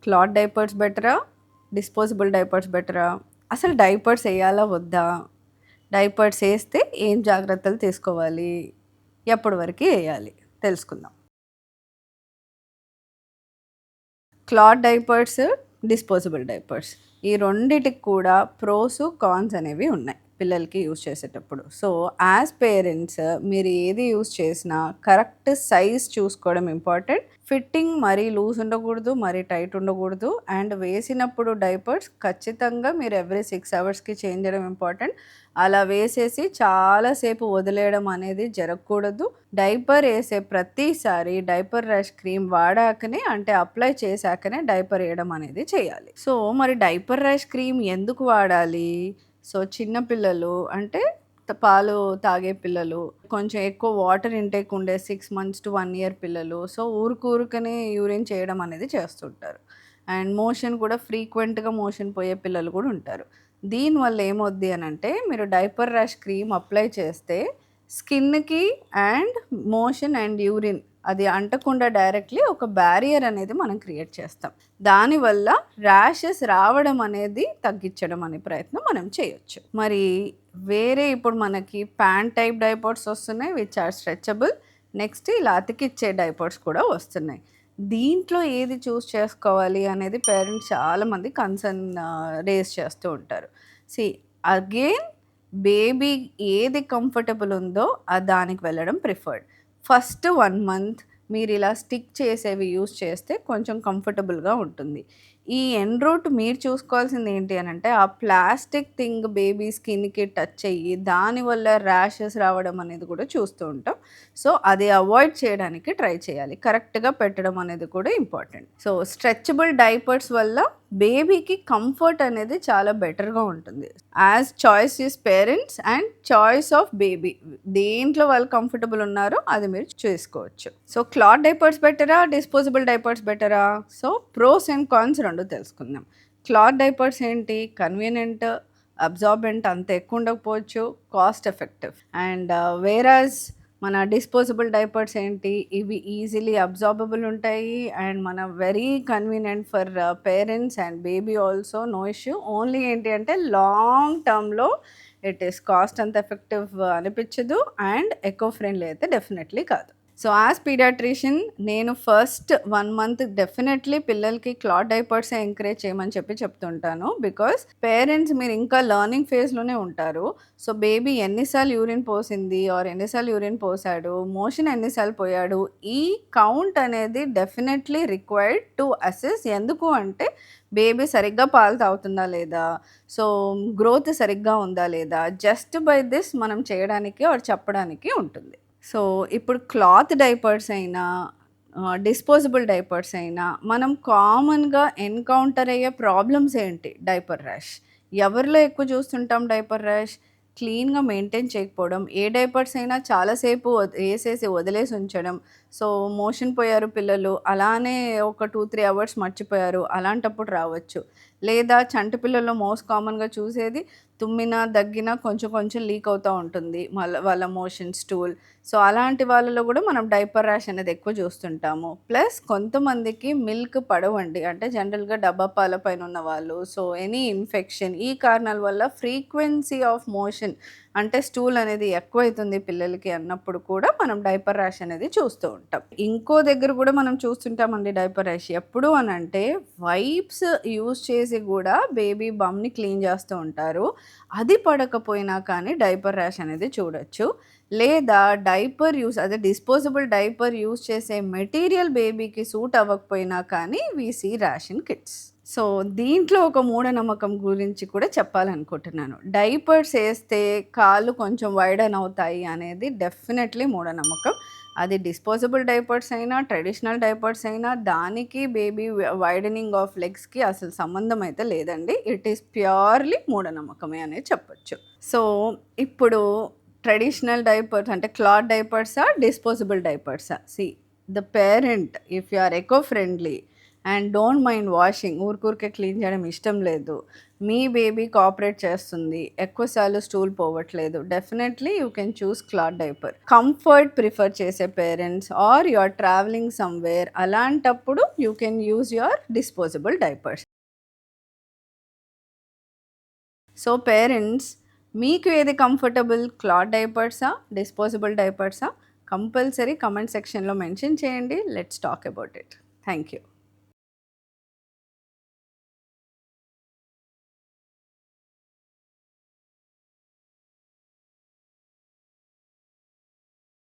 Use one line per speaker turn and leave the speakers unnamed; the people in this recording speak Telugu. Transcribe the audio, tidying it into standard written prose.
క్లాత్ డైపర్స్ బెటరా? డిస్పోజబుల్ డైపర్స్ బెటరా? అసలు డైపర్స్ ఎయ్యాలా వద్దా? డైపర్స్ ఏస్తే ఏం జాగ్రత్తలు తీసుకోవాలి? ఎప్పటి వరకి ఎయ్యాలి? తెలుసుకుందాం. క్లాత్ డైపర్స్, డిస్పోజబుల్ డైపర్స్ ఈ రెండిటికి కూడా ప్రోస్, కాన్స్ అనేవి ఉన్నాయి పిల్లలకి యూజ్ చేసేటప్పుడు. సో, యాజ్ పేరెంట్స్ మీరు ఏది యూజ్ చేసినా కరెక్ట్ సైజ్ చూసుకోవడం ఇంపార్టెంట్. ఫిట్టింగ్ మరీ లూజ్ ఉండకూడదు, మరీ టైట్ ఉండకూడదు. అండ్ వేసినప్పుడు డైపర్స్ ఖచ్చితంగా మీరు ఎవ్రీ 6 అవర్స్‌కి చేంజ్ చేయడం ఇంపార్టెంట్. అలా వేసేసి చాలాసేపు వదిలేయడం అనేది జరగకూడదు. డైపర్ ఏసే ప్రతిసారి డైపర్ ర్యాష్ క్రీమ్ వాడాకనే అంటే అప్లై చేశాకనే డైపర్ ఏయడం అనేది చేయాలి. సో, మరి డైపర్ ర్యాష్ క్రీమ్ ఎందుకు వాడాలి? సో, చిన్న పిల్లలు అంటే పాలు తాగే పిల్లలు, కొంచెం ఎక్కువ వాటర్ ఇంటేక్ ఉండే 6 మంత్స్ టు 1 ఇయర్ పిల్లలు. సో, ఊరుకనే యూరిన్ చేయడం అనేది చేస్తుంటారు. అండ్ మోషన్ కూడా ఫ్రీక్వెంట్‌గా మోషన్ పోయే పిల్లలు కూడా ఉంటారు. దీనివల్ల ఏమవుద్ది అనంటే మీరు డైపర్ ర్యాష్ క్రీమ్ అప్లై చేస్తే స్కిన్‌కి అండ్ మోషన్ అండ్ యూరిన్ అది అంటకుండా డైరెక్ట్‌లీ ఒక బ్యారియర్ అనేది మనం క్రియేట్ చేస్తాం. దానివల్ల ర్యాషెస్ రావడం అనేది తగ్గించడం అనే ప్రయత్నం మనం చేయొచ్చు. మరి వేరే ఇప్పుడు మనకి ప్యాంట్ టైప్ డైపర్స్ వస్తున్నాయి విచ్ ఆర్ స్ట్రెచబుల్. నెక్స్ట్ ఇలా అతికిచ్చే డైపర్స్ కూడా వస్తున్నాయి. దీంట్లో ఏది చూస్ చేసుకోవాలి అనేది పేరెంట్స్ చాలామంది కన్సర్న్ రేజ్ చేస్తూ ఉంటారు. సీ అగైన్ బేబీ ఏది కంఫర్టబుల్ ఉందో దానికి వెళ్ళడం ప్రిఫర్డ్. ఫస్ట్ 1 మంత్ మీరు ఇలా స్టిక్ చేసేవి యూజ్ చేస్తే కొంచెం కంఫర్టబుల్‌గా ఉంటుంది. ఈ ఎండ్ రూట్ మీరు చూసుకోవాల్సింది ఏంటి అనంటే ఆ ప్లాస్టిక్ థింగ్ బేబీ స్కిన్‌కి టచ్ అయ్యి దానివల్ల ర్యాషెస్ రావడం అనేది కూడా చూస్తూ ఉంటాం. సో, అది అవాయిడ్ చేయడానికి ట్రై చేయాలి. కరెక్ట్‌గా పెట్టడం అనేది కూడా ఇంపార్టెంట్. సో, స్ట్రెచబుల్ డైపర్స్ వల్ల బేబీకి కంఫర్ట్ అనేది చాలా బెటర్‌గా ఉంటుంది. As choice is parents and choice of baby. దేంట్లో వాళ్ళు కంఫర్టబుల్ ఉన్నారో అది మీరు చేసుకోవచ్చు. సో, క్లాత్ డైపర్స్ బెటరా? డిస్పోజబుల్ డైపర్స్ బెటరా? సో, ప్రోస్ అండ్ కాన్స్ 2 తెలుసుకుందాం. క్లాత్ డైపర్స్ ఏంటి? కన్వీనియంట్, అబ్జార్బెంట్ అంత ఎక్కువ ఉండకపోవచ్చు, కాస్ట్ ఎఫెక్టివ్. అండ్ వేరాజ్ మన డిస్పోజబుల్ డైపర్స్ ఏంటి? ఇవి ఈజీలీ అబ్జార్బబుల్ ఉంటాయి అండ్ మన very convenient for parents and baby also no issue. Only ఏంటి అంటే లాంగ్ టర్మ్‌లో ఇట్ ఈస్ కాస్ట్ అంత ఎఫెక్టివ్ అనిపించదు అండ్ ఎకో ఫ్రెండ్లీ అయితే డెఫినెట్‌లీ కాదు. సో, యాజ్ పీడియాట్రిషియన్ నేను ఫస్ట్ 1 మంత్ డెఫినెట్‌లీ పిల్లలకి క్లాత్ డైపర్సే ఎంకరేజ్ చేయమని చెప్తుంటాను. బికాస్ పేరెంట్స్ మీరు ఇంకా లెర్నింగ్ ఫేజ్‌లోనే ఉంటారు. సో, బేబీ ఎన్నిసార్లు యూరిన్ పోసింది ఆర్ ఎన్నిసార్లు యూరిన్ పోసాడు, మోషన్ ఎన్నిసార్లు పోయాడు, ఈ కౌంట్ అనేది డెఫినెట్‌లీ రిక్వైర్డ్ టు అసెస్. ఎందుకు అంటే బేబీ సరిగ్గా పాలు తాగుతుందా లేదా, సో గ్రోత్ సరిగ్గా ఉందా లేదా, జస్ట్ బై దిస్ మనం చేయడానికి ఆర్ చెప్పడానికి ఉంటుంది. సో, ఇప్పుడు క్లాత్ డైపర్స్ అయినా, డిస్పోజబుల్ డైపర్స్ అయినా మనం కామన్‌గా ఎన్‌కౌంటర్ అయ్యే ప్రాబ్లమ్స్ ఏంటి? Diaper rash. ఎవరిలో ఎక్కువ చూస్తుంటాం డైపర్ ర్యాష్? క్లీన్‌గా మెయింటైన్ చేయకపోవడం. ఏ డైపర్స్ అయినా చాలా సేపు ఏసేసి వదిలేసి ఉంచడం. సో, మోషన్ పోయారు పిల్లలు, అలానే ఒక 2, 3 అవర్స్ మర్చిపోయారు. అలాంటప్పుడు రావచ్చు. లేదా చంటి పిల్లల్లో మోస్ట్ కామన్‌గా చూసేది తుమ్మినా, దగ్గినా కొంచెం కొంచెం లీక్ అవుతా ఉంటుంది. వాళ్ళ మోషన్, స్టూల్. సో, అలాంటి వాళ్ళలో గూడా మనం డైపర్ ర్యాష్ అనేది ఎక్కువ చూస్తుంటాము. ప్లస్ కొంతమందికి మిల్క్ పడవండి. అంటే జనరల్‌గా డబ్బా పాల పైన ఉన్నవాళ్ళు, సో ఎనీ ఇన్ఫెక్షన్ ఈ కారణాల వల్ల ఫ్రీక్వెన్సీ ఆఫ్ మోషన్ అంటే స్టూల్ అనేది ఎక్కువైతుంది పిల్లలకి అన్నప్పుడు కూడా మనం డైపర్ ర్యాష్ అనేది చూస్తూ ఉంటాం. ఇంకో దగ్గర కూడా మనం చూస్తుంటామండి డైపర్ ర్యాష్. ఎప్పుడు అనంటే వైప్స్ యూజ్ చేసి కూడా బేబీ బమ్‌ని క్లీన్ చేస్తూ ఉంటారు. అది పడకపోయినా కానీ డైపర్ ర్యాష్ అనేది చూడొచ్చు. లేదా డైపర్ యూజ్ అదే డిస్పోజబుల్ డైపర్ యూజ్ చేసే మెటీరియల్ బేబీకి సూట్ అవ్వకపోయినా కానీ we see rash in kids. So, దీంట్లో ఒక మూఢనమ్మకం గురించి కూడా చెప్పాలనుకుంటున్నాను. డైపర్స్ ఏస్తే కాళ్ళు కొంచెం వైడెన్ అవుతాయి అనేది డెఫినెట్‌లీ మూఢనమ్మకం. అది డిస్పోజబుల్ డైపర్స్ అయినా, ట్రెడిషనల్ డైపర్స్ అయినా దానికి బేబీ వైడెనింగ్ ఆఫ్ లెగ్స్‌కి అసలు సంబంధం అయితే లేదండి. ఇట్ ఈస్ ప్యూర్‌లీ మూఢనమ్మకమే అనే చెప్పొచ్చు. సో, ఇప్పుడు ట్రెడిషనల్ డైపర్స్ అంటే క్లాత్ డైపర్సా? డిస్పోజబుల్ డైపర్సా? See the parent if you are eco friendly and don't mind washing, ఊరికే క్లీన్ చేయడం ఇష్టం లేదు, మీ బేబీ కోఆపరేట్ చేస్తుంది, ఎక్కువసార్లు స్టూల్ పోవట్లేదు, definitely you can choose cloth diaper. Comfort prefer చేసే parents or you are travelling somewhere, అలాంటప్పుడు you can use your disposable diapers. So parents, మీకు ఏది కంఫర్టబుల్, క్లాత్ డైపర్సా, డిస్పోజబుల్ డైపర్సా? కంపల్సరీ కమెంట్ సెక్షన్లో మెన్షన్ చేయండి. Let's talk about it. Thank you.